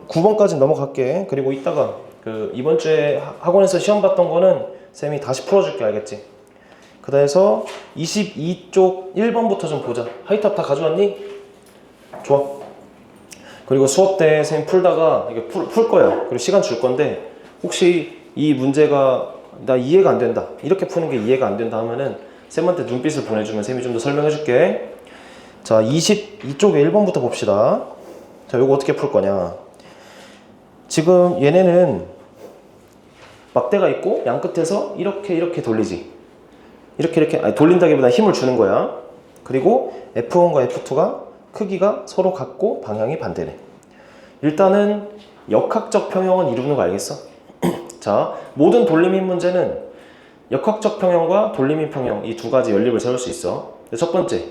9번까지 넘어갈게. 그리고 이따가 그 이번 주에 학원에서 시험 봤던 거는 쌤이 다시 풀어줄게. 알겠지? 그래서 22쪽 1번부터 좀 보자. 하이탑 다 가져왔니? 좋아. 그리고 수업 때 쌤 풀다가 이게 풀 거야. 그리고 시간 줄 건데 혹시 이 문제가 나 이해가 안 된다, 이렇게 푸는 게 이해가 안 된다 하면은 쌤한테 눈빛을 보내주면 쌤이 좀 더 설명해 줄게. 자, 22쪽에 1번부터 봅시다. 자, 요거 어떻게 풀 거냐. 지금 얘네는 막대가 있고 양 끝에서 이렇게 돌리지. 이렇게 아니, 돌린다기보다 힘을 주는 거야. 그리고 F1과 F2가 크기가 서로 같고 방향이 반대네. 일단은 역학적 평형은 이루는 거 알겠어? 자, 모든 돌림인 문제는 역학적 평형과 돌림인 평형 이 두 가지 연립을 세울 수 있어. 첫 번째,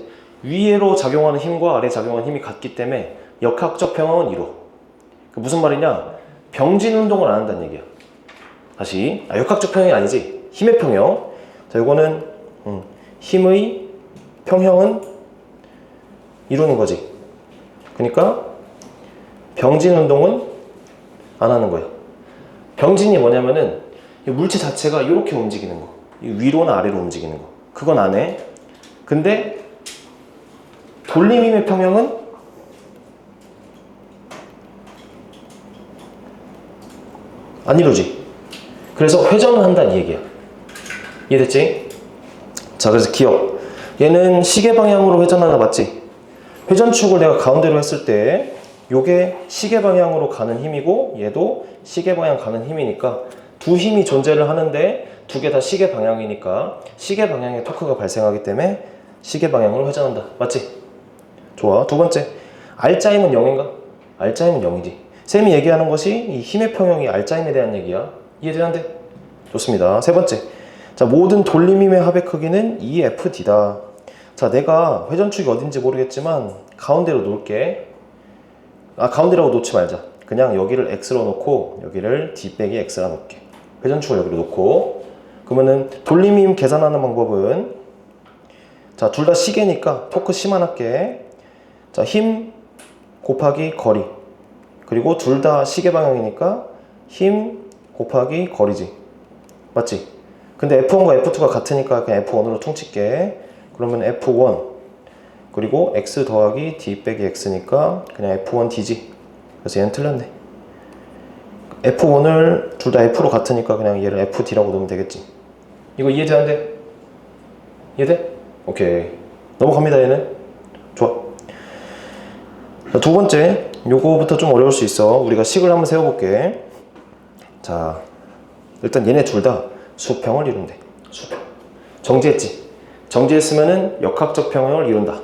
위로 작용하는 힘과 아래 작용하는 힘이 같기 때문에 역학적 평형은 이루. 무슨 말이냐? 병진 운동을 안 한다는 얘기야. 다시, 역학적 평형이 아니지. 힘의 평형. 자, 이거는 힘의 평형은 이루는 거지. 그러니까 병진 운동은 안 하는 거야. 병진이 뭐냐면은 물체 자체가 이렇게 움직이는 거, 위로나 아래로 움직이는 거, 그건 안 해. 근데 돌림힘의 평형은 안 이루지. 그래서 회전을 한다는 얘기야. 이해됐지? 자, 그래서 기억. 얘는 시계 방향으로 회전하나, 맞지? 회전축을 내가 가운데로 했을 때 요게 시계 방향으로 가는 힘이고 얘도 시계 방향 가는 힘이니까 두 힘이 존재를 하는데 두 개 다 시계 방향이니까 시계 방향의 토크가 발생하기 때문에 시계 방향으로 회전한다. 맞지? 좋아. 두 번째, R자임은 0인가? R자임은 0이지. 쌤이 얘기하는 것이 이 힘의 평형이 R자임에 대한 얘기야. 이해되는데? 좋습니다. 세 번째, 자, 모든 돌림힘의 합의 크기는 EFD다. 자, 내가 회전축이 어딘지 모르겠지만 가운데로 놓을게. 가운데라고 놓지 말자. 그냥 여기를 X로 놓고 여기를 D 빼기 X라 놓을게. 회전축을 여기로 놓고. 그러면은 돌림힘 계산하는 방법은, 자, 둘 다 시계니까 토크 C만 할게. 자, 힘 곱하기 거리. 그리고 둘 다 시계 방향이니까 힘 곱하기 거리지. 맞지? 근데 F1과 F2가 같으니까 그냥 F1으로 퉁칠게. 그러면 F1 그리고 X 더하기 D 빼기 X니까 그냥 F1D지. 그래서 얘는 틀렸네. F1을 둘 다 F로 같으니까 그냥 얘를 FD라고 넣으면 되겠지. 이거 이해되는데? 이해돼? 오케이. 넘어갑니다, 얘는. 좋아. 자, 두 번째, 요거부터 좀 어려울 수 있어. 우리가 식을 한번 세워볼게. 자, 일단 얘네 둘 다 수평을 이룬대. 수평. 정지했지? 정지했으면은 역학적 평형을 이룬다.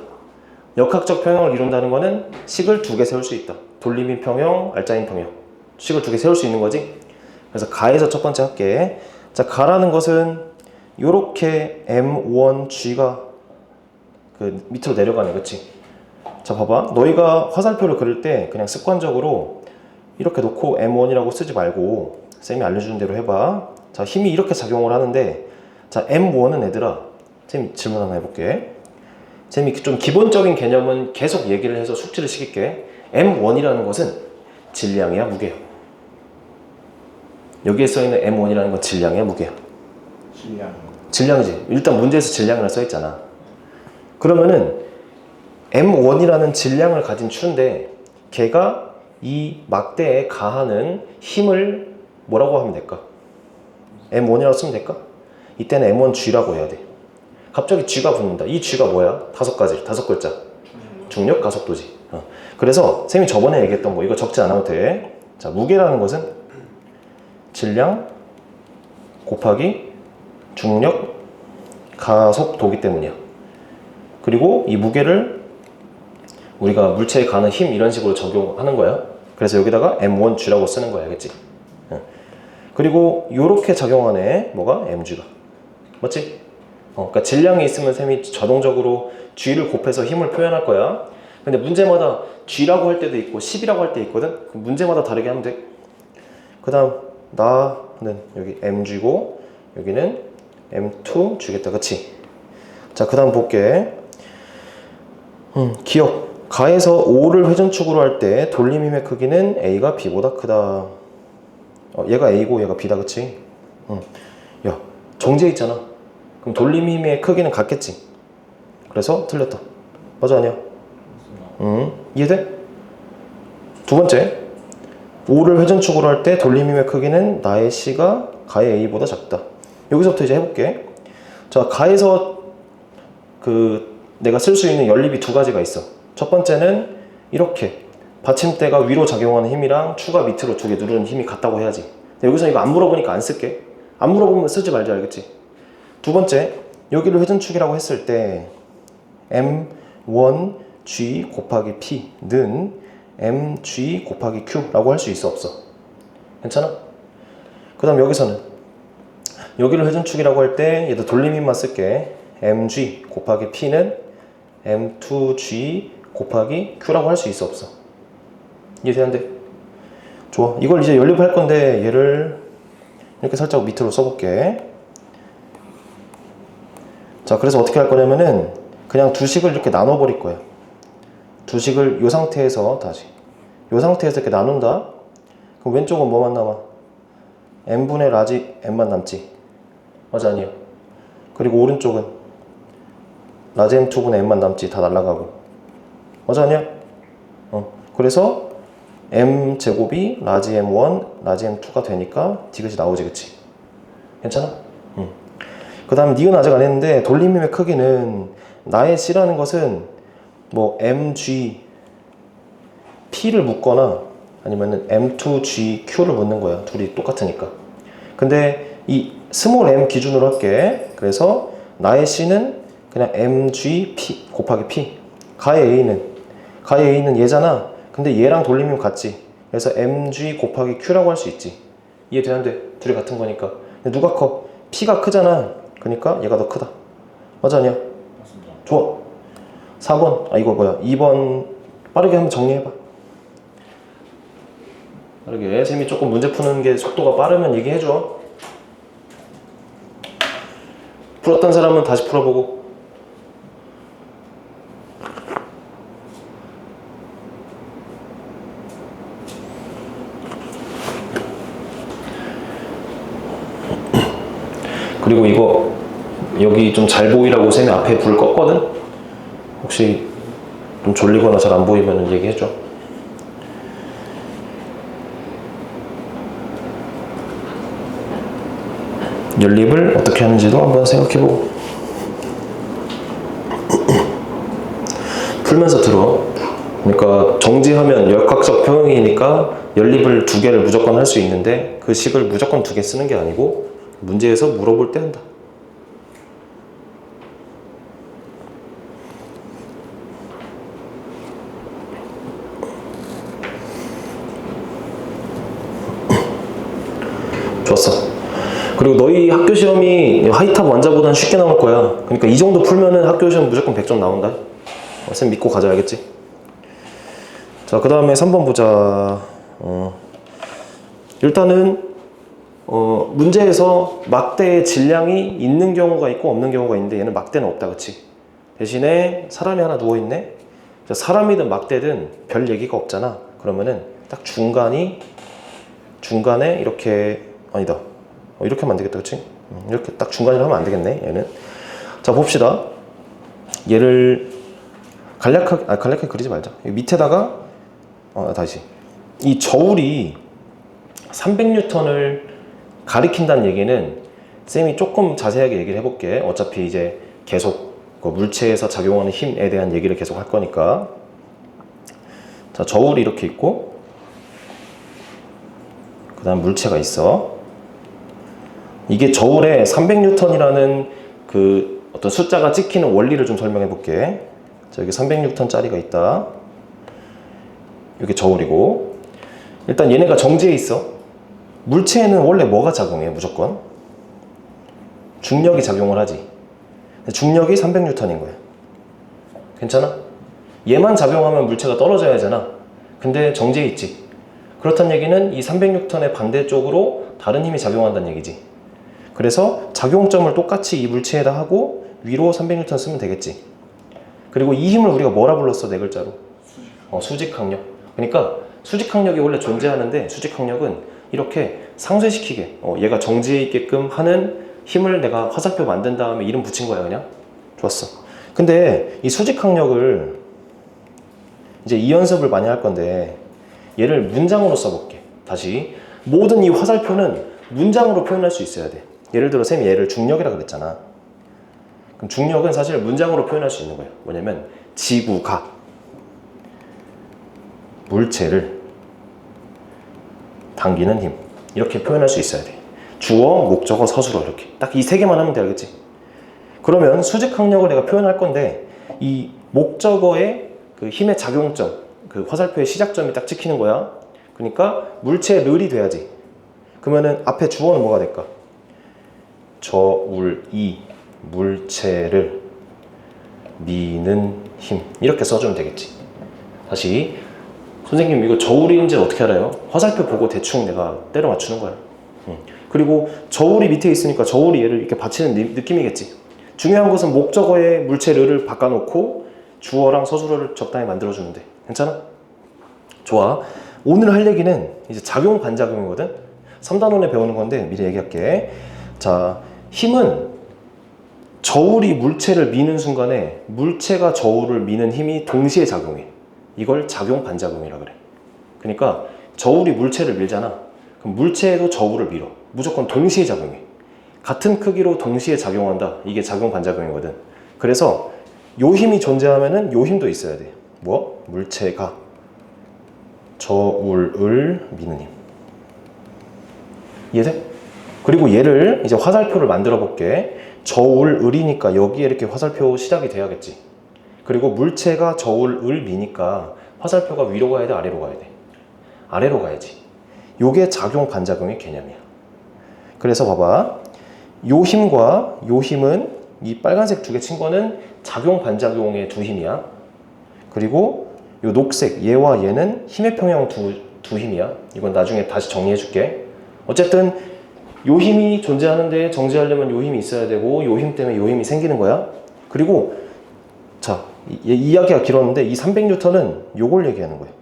역학적 평형을 이룬다는 거는 식을 두 개 세울 수 있다. 돌림인 평형, R자인 평형. 식을 두 개 세울 수 있는 거지. 그래서 가에서 첫 번째 할게. 자, 가라는 것은 요렇게 M1G가 그 밑으로 내려가네. 그치? 자, 봐봐. 너희가 화살표를 그릴 때 그냥 습관적으로 이렇게 놓고 M1이라고 쓰지 말고 쌤이 알려주는 대로 해봐. 자, 힘이 이렇게 작용을 하는데, 자, M1은 얘들아, 쌤이 질문 하나 해볼게. 쌤이 좀 기본적인 개념은 계속 얘기를 해서 숙지를 시킬게. M1이라는 것은 질량이야, 무게야? 여기에 써있는 M1이라는 건 질량이야, 무게야? 질량이지. 일단 문제에서 질량이라 써있잖아. 그러면은 M1이라는 질량을 가진 추인데 걔가 이 막대에 가하는 힘을 뭐라고 하면 될까? M1이라고 쓰면 될까? 이때는 M1G라고 해야 돼. 갑자기 G가 붙는다. 이 G가 뭐야? 다섯 글자. 중력 가속도지. 그래서 쌤이 저번에 얘기했던 거 이거 적지 않아도 돼. 자, 무게라는 것은 질량 곱하기 중력 가속도기 때문이야. 그리고 이 무게를 우리가 물체에 가는 힘 이런 식으로 적용하는 거야. 그래서 여기다가 M1G라고 쓰는 거야. 알겠지? 그리고 요렇게 작용하네. 뭐가? MG가. 맞지? 그러니까 질량이 있으면 쌤이 자동적으로 G를 곱해서 힘을 표현할 거야. 근데 문제마다 G라고 할 때도 있고 10이라고 할 때 있거든. 문제마다 다르게 하면 돼. 그 다음 나는 여기 MG고 여기는 M2 주겠다. 그치? 자, 그 다음 볼게. 기억. 가에서 5를 회전축으로 할 때 돌림 힘의 크기는 A가 B보다 크다. 얘가 A고 얘가 B다, 그치? 야, 정지해 있잖아. 그럼 돌림 힘의 크기는 같겠지? 그래서 틀렸다. 맞아, 아니야? 이해돼? 두 번째, 5를 회전축으로 할 때 돌림 힘의 크기는 나의 C가 가의 A보다 작다. 여기서부터 이제 해볼게. 자, 가에서 내가 쓸 수 있는 연립이 두 가지가 있어. 첫 번째는 이렇게 받침대가 위로 작용하는 힘이랑 추가 밑으로 두 개 누르는 힘이 같다고 해야지. 근데 여기서 이거 안 물어보니까 안 쓸게. 안 물어보면 쓰지 말지, 알겠지? 두 번째, 여기를 회전축이라고 했을 때 M1G 곱하기 P는 mg 곱하기 q라고 할 수 있어, 없어? 괜찮아? 그 다음 여기서는 여기를 회전축이라고 할 때 얘도 돌림힘만 쓸게. mg 곱하기 p는 m2g 곱하기 q라고 할 수 있어, 없어? 이해되는데? 좋아. 이걸 이제 연립할 건데 얘를 이렇게 살짝 밑으로 써볼게. 자, 그래서 어떻게 할 거냐면은 그냥 두 식을 이렇게 나눠버릴 거야. 두 식을 이 상태에서 다시 이 상태에서 이렇게 나눈다. 그럼 왼쪽은 뭐만 남아? n분의 라지 m만 남지. 맞아, 아니야? 그리고 오른쪽은 라지 m2분의 m만 남지. 다 날라가고. 맞아, 아니야? 그래서 m제곱이 라지 m1 라지 m2가 되니까 디귿이 나오지, 그치? 괜찮아? 그 다음에 니은 아직 안 했는데 돌림힘의 크기는 나의 C라는 것은 뭐 mg p를 묻거나 아니면은 m2g q를 묻는 거야. 둘이 똑같으니까. 근데 이 스몰 m 기준으로 할게. 그래서 나의 C는 그냥 mg p 곱하기 p. 가의 A는 얘잖아. 근데 얘랑 돌림힘 같지. 그래서 mg 곱하기 q라고 할 수 있지. 이해되는데? 둘이 같은 거니까. 근데 누가 커? p가 크잖아. 그러니까 얘가 더 크다. 맞아, 아니야? 맞습니다. 좋아. 4번, 이거 뭐야? 2번 빠르게 한번 정리해봐. 빠르게. 쌤이 조금 문제 푸는 게 속도가 빠르면 얘기해줘. 풀었던 사람은 다시 풀어보고. 그리고 이거 여기 좀 잘 보이라고 쌤이 앞에 불 껐거든? 혹시 좀 졸리거나 잘 안 보이면 얘기해줘. 연립을 어떻게 하는지도 한번 생각해보고 풀면서 들어. 그러니까 정지하면 역학적 평형이니까 연립을 두 개를 무조건 할 수 있는데 그 식을 무조건 두 개 쓰는 게 아니고 문제에서 물어볼 때 한다. 좋았어. 그리고 너희 학교 시험이 하이탑 완자보다는 쉽게 나올 거야. 그러니까 이 정도 풀면은 학교 시험 무조건 100점 나온다. 쌤 믿고 가자, 알겠지? 자, 그 다음에 3번 보자. 일단은 문제에서 막대의 질량이 있는 경우가 있고 없는 경우가 있는데 얘는 막대는 없다, 그치? 대신에 사람이 하나 누워있네? 사람이든 막대든 별 얘기가 없잖아. 그러면은 딱 중간에 이렇게, 아니다, 이렇게 하면 안 되겠다, 그치? 이렇게 딱 중간으로 하면 안 되겠네, 얘는. 자, 봅시다. 얘를 간략하게 그리지 말자. 밑에다가 다시 이 저울이 300N을 가리킨다는 얘기는 쌤이 조금 자세하게 얘기를 해볼게. 어차피 이제 계속 그 물체에서 작용하는 힘에 대한 얘기를 계속 할 거니까. 자, 저울이 이렇게 있고 그 다음 물체가 있어. 이게 저울에 300N이라는 그 어떤 숫자가 찍히는 원리를 좀 설명해 볼게. 자, 여기 300N짜리가 있다. 이게 저울이고, 일단 얘네가 정지해 있어. 물체에는 원래 뭐가 작용해? 무조건 중력이 작용을 하지. 중력이 300N인 거야. 괜찮아? 얘만 작용하면 물체가 떨어져야 하잖아. 근데 정지해 있지. 그렇다는 얘기는 이 300N의 반대쪽으로 다른 힘이 작용한다는 얘기지. 그래서 작용점을 똑같이 이 물체에다 하고 위로 300N 쓰면 되겠지. 그리고 이 힘을 우리가 뭐라 불렀어? 네 글자로. 수직항력. 그러니까 수직항력이 원래 존재하는데 수직항력은 이렇게 상쇄시키게 얘가 정지해 있게끔 하는 힘을 내가 화살표 만든 다음에 이름 붙인 거야 그냥. 좋았어. 근데 이 수직항력을 이제 이 연습을 많이 할 건데 얘를 문장으로 써볼게. 다시 모든 이 화살표는 문장으로 표현할 수 있어야 돼. 예를 들어 쌤이 얘를 중력이라 그랬잖아. 그럼 중력은 사실 문장으로 표현할 수 있는 거예요. 뭐냐면 지구가 물체를 당기는 힘, 이렇게 표현할 수 있어야 돼. 주어, 목적어, 서술어 이렇게 딱 이 세 개만 하면 돼. 알겠지? 그러면 수직항력을 내가 표현할 건데 이 목적어의 그 힘의 작용점, 그 화살표의 시작점이 딱 찍히는 거야. 그러니까 물체의 를이 돼야지. 그러면은 앞에 주어는 뭐가 될까? 저울이 물체를 미는 힘, 이렇게 써주면 되겠지. 다시 선생님 이거 저울인지 어떻게 알아요? 화살표 보고 대충 내가 때려 맞추는 거야. 그리고 저울이 밑에 있으니까 저울이 얘를 이렇게 받치는 느낌이겠지. 중요한 것은 목적어에 물체를 바꿔놓고 주어랑 서술어를 적당히 만들어주면 돼. 괜찮아? 좋아. 오늘 할 얘기는 이제 작용 반작용이거든. 3단원에 배우는 건데 미리 얘기할게. 자, 힘은 저울이 물체를 미는 순간에 물체가 저울을 미는 힘이 동시에 작용해. 이걸 작용 반작용이라 그래. 그러니까 저울이 물체를 밀잖아. 그럼 물체도 저울을 밀어. 무조건 동시에 작용해. 같은 크기로 동시에 작용한다. 이게 작용 반작용이거든. 그래서 요 힘이 존재하면은 요 힘도 있어야 돼. 뭐? 물체가 저울을 미는 힘. 이해돼? 그리고 얘를 이제 화살표를 만들어 볼게. 저울을이니까 여기에 이렇게 화살표 시작이 돼야겠지. 그리고 물체가 저울을 미니까 화살표가 위로 가야 돼, 아래로 가야 돼? 아래로 가야지. 요게 작용 반작용의 개념이야. 그래서 봐봐. 요 힘과 요 힘은 이 빨간색 두 개 친 거는 작용 반작용의 두 힘이야. 그리고 요 녹색 얘와 얘는 힘의 평형 두 힘이야. 이건 나중에 다시 정리해 줄게. 어쨌든 요 힘이 존재하는데 정지하려면 요 힘이 있어야 되고 요 힘 때문에 요 힘이 생기는 거야. 그리고 자, 이야기가 길었는데 이 300N은 요걸 얘기하는 거예요.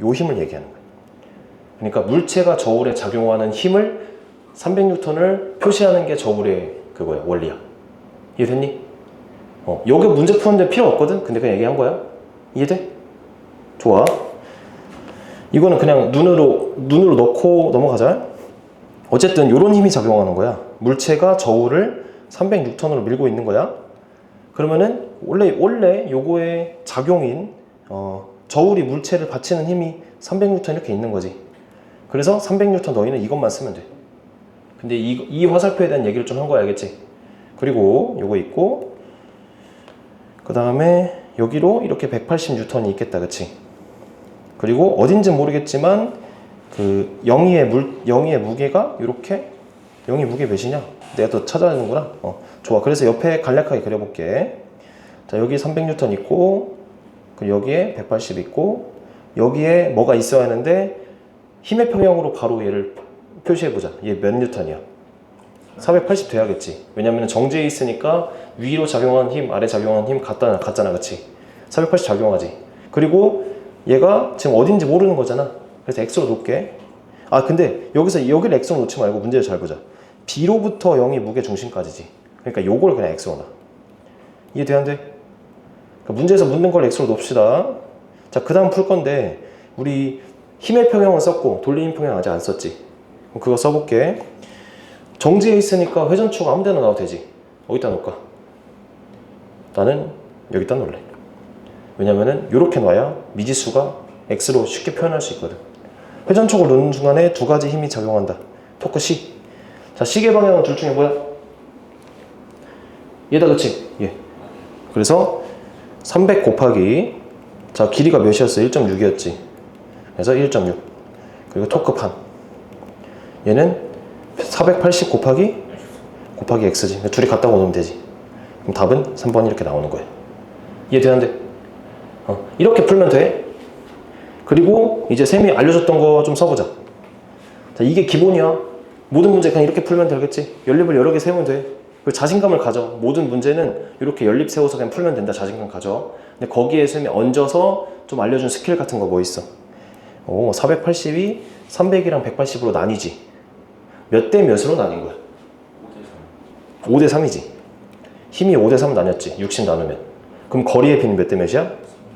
요 힘을 얘기하는 거예요. 그러니까 물체가 저울에 작용하는 힘을 300N을 표시하는 게 저울의 그거야, 원리야. 이해됐니? 여기 문제 푸는데 필요 없거든? 근데 그냥 얘기한 거야. 이해돼? 좋아. 이거는 그냥 눈으로 넣고 넘어가자. 어쨌든 요런 힘이 작용하는 거야. 물체가 저울을 306톤으로 밀고 있는 거야. 그러면은 원래 요거의 작용인 저울이 물체를 받치는 힘이 300N 이렇게 있는 거지. 그래서 300N 너희는 이것만 쓰면 돼. 근데 이 화살표에 대한 얘기를 좀 한 거야, 알겠지? 그리고 요거 있고 그 다음에 여기로 이렇게 180N이 있겠다, 그치? 그리고 어딘지 모르겠지만 그 영희의 무게가 이렇게, 영희 무게 몇이냐? 내가 또 찾아야 하는구나. 좋아. 그래서 옆에 간략하게 그려볼게. 자, 여기 300N 있고, 그리고 여기에 180 있고, 여기에 뭐가 있어야 하는데 힘의 평형으로 바로 얘를 표시해보자. 얘 몇 뉴턴이야? 480 돼야겠지. 왜냐면 정지해 있으니까 위로 작용한 힘, 아래 작용한 힘 같잖아, 그치? 480 작용하지. 그리고 얘가 지금 어딘지 모르는 거잖아. 그래서 X로 놓을게. 근데 여기를 X로 놓지 말고 문제를 잘 보자. B로부터 0이 무게 중심까지지. 그러니까 요걸 그냥 X로 놔. 이해돼, 안 돼? 그러니까 문제에서 묻는 걸 X로 놓읍시다. 자, 그 다음 풀 건데 우리 힘의 평형은 썼고 돌리힘 평형 아직 안 썼지. 그럼 그거 써볼게. 정지해 있으니까 회전축 아무 데나 놔도 되지. 어디다 놓을까? 나는 여기다 놓을래. 왜냐면은 이렇게 놔야 미지수가 X로 쉽게 표현할 수 있거든. 회전축을 놓는 순간에 두 가지 힘이 작용한다. 토크 C. 자, 시계 방향은 둘 중에 뭐야? 얘다, 그치? 예. 그래서 300 곱하기, 자, 길이가 몇이었어? 1.6이었지. 그래서 1.6. 그리고 토크 판. 얘는 480 곱하기 X지. 둘이 갖다 놓으면 되지. 그럼 답은 3번 이렇게 나오는 거예요. 이해되는데? 이렇게 풀면 돼. 그리고 이제 쌤이 알려줬던 거 좀 써보자. 자, 이게 기본이야. 모든 문제 그냥 이렇게 풀면 되겠지. 연립을 여러 개 세우면 돼. 그리고 자신감을 가져. 모든 문제는 이렇게 연립 세워서 그냥 풀면 된다. 자신감 가져. 근데 거기에 쌤이 얹어서 좀 알려준 스킬 같은 거 뭐 있어? 480이 300이랑 180으로 나뉘지. 몇 대 몇으로 나뉜 거야? 5대 3이지. 힘이 5대 3 나뉘었지. 60 나누면. 그럼 거리의 비는 몇 대 몇이야?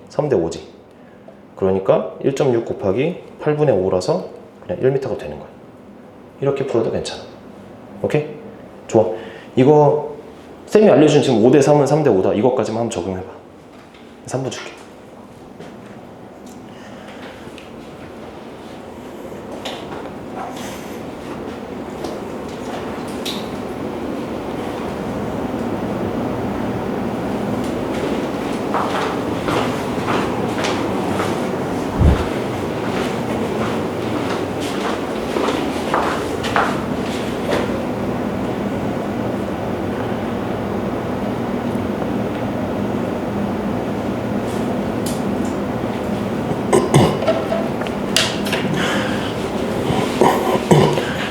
3대 5지. 그러니까 1.6 곱하기 8분의 5라서 그냥 1m가 되는 거야. 이렇게 풀어도 괜찮아. 오케이? 좋아. 이거 쌤이 알려준 지금 5대 3은 3대 5다. 이것까지만 한번 적용해봐. 3분 줄게.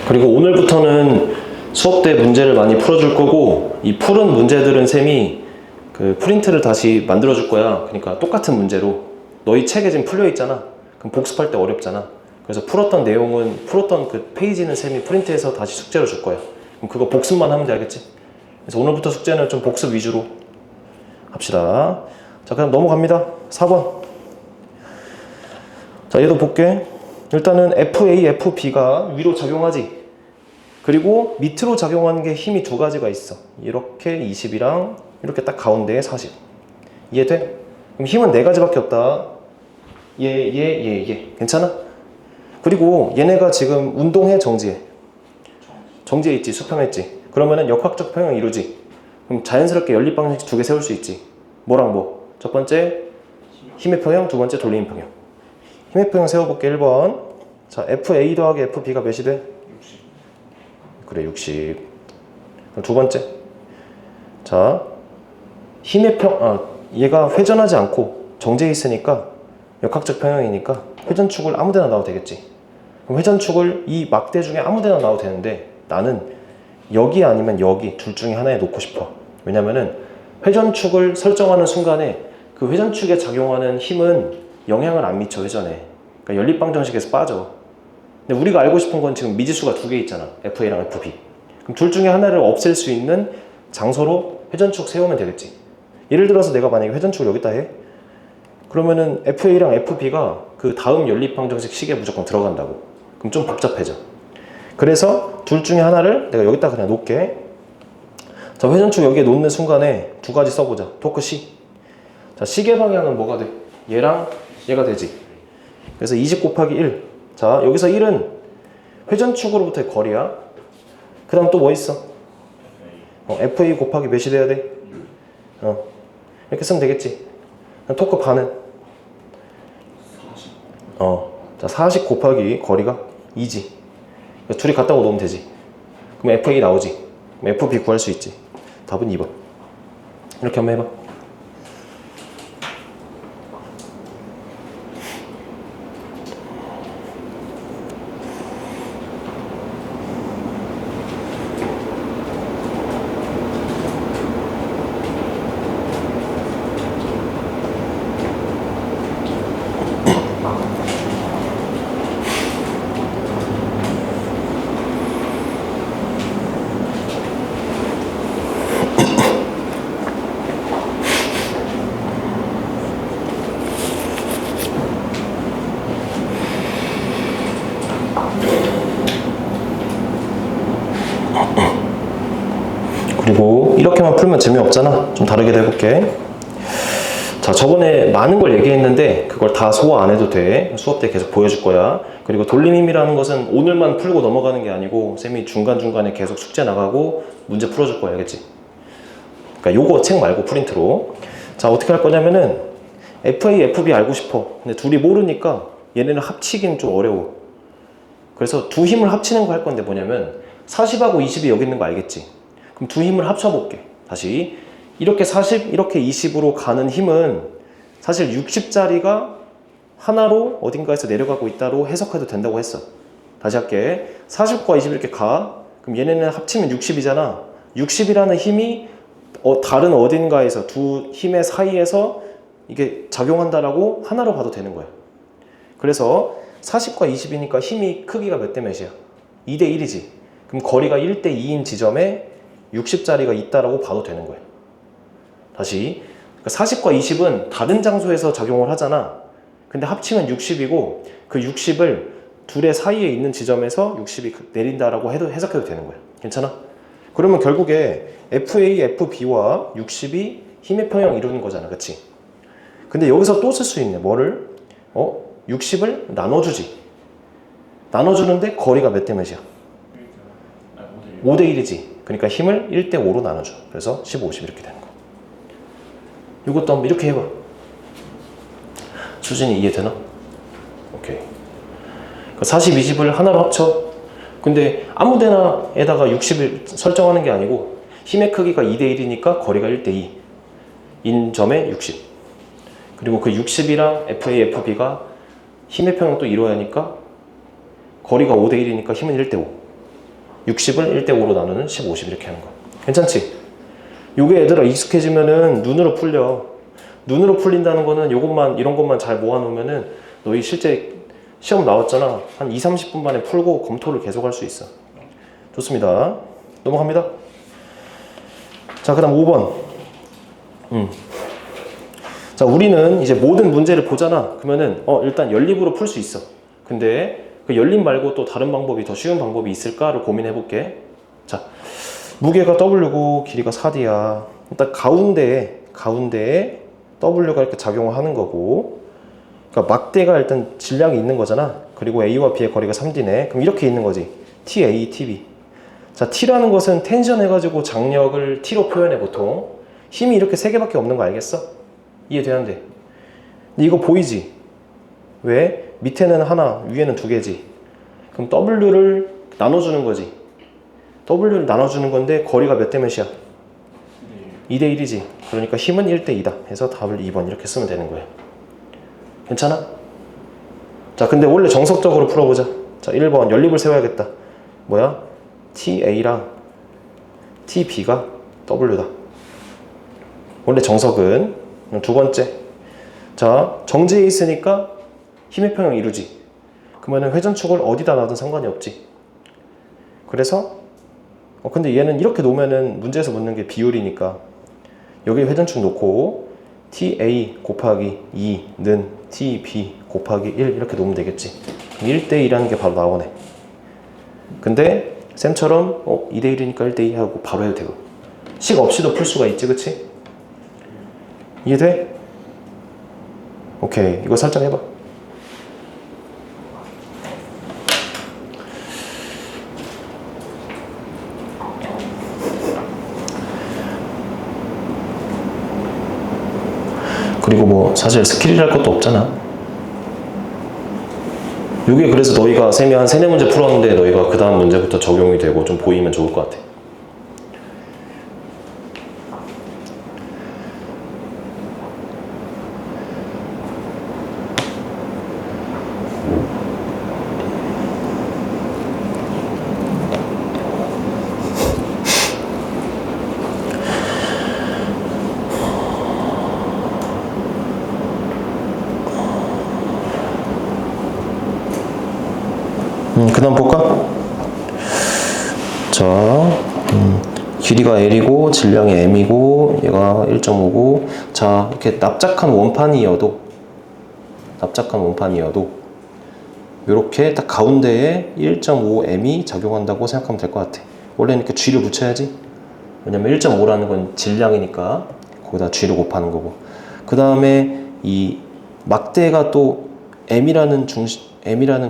그리고 오늘부터는 수업 때 문제를 많이 풀어줄 거고, 이 푸른 문제들은 쌤이 그 프린트를 다시 만들어 줄 거야. 그러니까 똑같은 문제로 너희 책에 지금 풀려 있잖아. 그럼 복습할 때 어렵잖아. 그래서 풀었던 내용은, 풀었던 그 페이지는 쌤이 프린트해서 다시 숙제로 줄 거야. 그럼 그거 복습만 하면 돼. 알겠지? 그래서 오늘부터 숙제는 좀 복습 위주로 합시다. 자, 그럼 넘어갑니다. 4번. 자, 얘도 볼게. 일단은 FA, FB가 위로 작용하지. 그리고 밑으로 작용하는 게 힘이 두 가지가 있어. 이렇게 20이랑 이렇게 딱 가운데에 40. 이해돼? 그럼 힘은 네 가지밖에 없다. 얘. 괜찮아? 그리고 얘네가 지금 운동해, 정지해? 정지해 있지, 수평했지. 그러면은 역학적 평형 이루지. 그럼 자연스럽게 연립방정식 두 개 세울 수 있지. 뭐랑 뭐? 첫 번째 힘의 평형, 두 번째 돌리는 평형. 힘의 평형 세워볼게. 1번. 자, FA 더하기 FB가 몇이 돼? 60. 그래, 60. 그럼 두 번째. 자, 힘의 얘가 회전하지 않고 정지해 있으니까 역학적 평형이니까 회전축을 아무 데나 놔도 되겠지. 그럼 회전축을 이 막대 중에 아무 데나 놔도 되는데 나는 여기 아니면 여기 둘 중에 하나에 놓고 싶어. 왜냐면은 회전축을 설정하는 순간에 그 회전축에 작용하는 힘은 영향을 안 미쳐, 회전에. 그러니까 연립방정식에서 빠져. 근데 우리가 알고 싶은 건 지금 미지수가 두 개 있잖아. FA랑 FB. 그럼 둘 중에 하나를 없앨 수 있는 장소로 회전축 세우면 되겠지. 예를 들어서 내가 만약에 회전축을 여기다 해. 그러면은 FA랑 FB가 그 다음 연립방정식 식에 무조건 들어간다고. 그럼 좀 복잡해져. 그래서 둘 중에 하나를 내가 여기다 그냥 놓을게. 자, 회전축 여기에 놓는 순간에 두 가지 써보자. 토크 C. 자, 시계 방향은 뭐가 돼? 얘랑 얘가 되지. 그래서 20 곱하기 1. 자, 여기서 1은 회전축으로부터의 거리야. 그 다음 또 뭐 있어? FA 곱하기 몇이 돼야 돼? 이렇게 쓰면 되겠지. 토크 반은? 40. 자, 40 곱하기 거리가 2지. 둘이 같다고 놓으면 되지. 그럼 FA 나오지. 그럼 FB 구할 수 있지. 답은 2번. 이렇게 한번 해봐. 그리고 이렇게만 풀면 재미없잖아. 좀 다르게도 해볼게. 자, 저번에 많은 걸 얘기했는데 그걸 다 소화 안 해도 돼. 수업 때 계속 보여줄 거야. 그리고 돌림힘이라는 것은 오늘만 풀고 넘어가는 게 아니고 쌤이 중간중간에 계속 숙제 나가고 문제 풀어줄 거야. 알겠지? 그러니까 요거 책 말고 프린트로. 자, 어떻게 할 거냐면은 FA, FB 알고 싶어. 근데 둘이 모르니까 얘네를 합치기는 좀 어려워. 그래서 두 힘을 합치는 거 할 건데 뭐냐면 40하고 20이 여기 있는 거 알겠지? 그럼 두 힘을 합쳐볼게. 다시 이렇게 40, 이렇게 20으로 가는 힘은 사실 60짜리가 하나로 어딘가에서 내려가고 있다로 해석해도 된다고 했어. 다시 할게. 40과 20 이렇게 가. 그럼 얘네는 합치면 60이잖아. 60이라는 힘이 다른 어딘가에서 두 힘의 사이에서 이게 작용한다라고 하나로 봐도 되는 거야. 그래서 40과 20이니까 힘이 크기가 몇 대 몇이야? 2대 1이지. 그럼 거리가 1대 2인 지점에 60짜리가 있다라고 봐도 되는 거야. 다시 40과 20은 다른 장소에서 작용을 하잖아. 근데 합치면 60이고 그 60을 둘의 사이에 있는 지점에서 60이 내린다라고 해석해도 되는 거야. 괜찮아? 그러면 결국에 FA, FB와 60이 힘의 평형 이루는 거잖아. 그치? 근데 여기서 또 쓸 수 있네. 뭐를? 60을 나눠주지. 나눠주는데 거리가 몇 대 몇이야? 5대 1이지. 그러니까 힘을 1대 5로 나눠줘. 그래서 15, 50 이렇게 되는 거. 이것도 한번 이렇게 해봐. 수진이 이해되나? 오케이. 40, 20을 하나로 합쳐. 근데 아무데나에다가 60을 설정하는 게 아니고 힘의 크기가 2대 1이니까 거리가 1대 2인 점에 60. 그리고 그 60이랑 FA, FB가 힘의 평형을 또 이루어야 하니까 거리가 5대 1이니까 힘은 1대 5. 60을 1대 5로 나누는 15, 50 이렇게 하는 거. 괜찮지? 요게 얘들아 익숙해지면은 눈으로 풀려. 눈으로 풀린다는 거는 요것만 이런 것만 잘 모아놓으면은 너희 실제 시험 나왔잖아. 한 2, 30분 만에 풀고 검토를 계속 할 수 있어. 좋습니다. 넘어갑니다. 자, 그 다음 5번. 자, 우리는 이제 모든 문제를 보잖아. 그러면은 일단 연립으로 풀 수 있어. 근데 그 연립 말고 또 다른 방법이 더 쉬운 방법이 있을까를 고민해 볼게. 자, 무게가 W고 길이가 4D야. 일단 가운데에 W가 이렇게 작용을 하는 거고, 그러니까 막대가 일단 질량이 있는 거잖아. 그리고 A와 B의 거리가 3D네. 그럼 이렇게 있는 거지. TA, TB. 자, T라는 것은 텐션 해가지고 장력을 T로 표현해 보통. 힘이 이렇게 3개밖에 없는 거 알겠어? 이해되는데. 근데 이거 보이지? 왜? 밑에는 하나, 위에는 2개지. 그럼 W를 나눠주는 거지. W를 나눠주는 건데 거리가 몇 대 몇이야? 2대 1이지. 그러니까 힘은 1대 2다. 해서 답을 2번 이렇게 쓰면 되는 거야. 괜찮아? 자, 근데 원래 정석적으로 풀어보자. 자, 1번 연립을 세워야겠다. 뭐야? TA랑 TB가 W다. 원래 정석은. 두 번째. 자, 정지해 있으니까 힘의 평형 이루지. 그러면 회전축을 어디다 놔든 상관이 없지. 그래서 근데 얘는 이렇게 놓으면은 문제에서 묻는 게 비율이니까 여기 회전축 놓고 TA 곱하기 2는 TB 곱하기 1 이렇게 놓으면 되겠지. 1대 2라는 게 바로 나오네. 근데 쌤처럼 2대 1이니까 1대 2 하고 바로 해도 되고 식 없이도 풀 수가 있지. 그치? 이해돼? 오케이. 이거 살짝 해봐. 그리고 뭐 사실 스킬이랄 것도 없잖아. 이게 그래서 너희가 쌤이 한 3, 4문제 풀었는데 너희가 그 다음 문제부터 적용이 되고 좀 보이면 좋을 것 같아. 그 다음 볼까? 자, 길이가 L이고 질량이 M이고 얘가 1.5고 자, 이렇게 납작한 원판이어도 이렇게 딱 가운데에 1.5M이 작용한다고 생각하면 될 것 같아. 원래는 이렇게 G를 붙여야지. 왜냐면 1.5라는 건 질량이니까 거기다 G를 곱하는 거고. 그 다음에 이 막대가 또 M이라는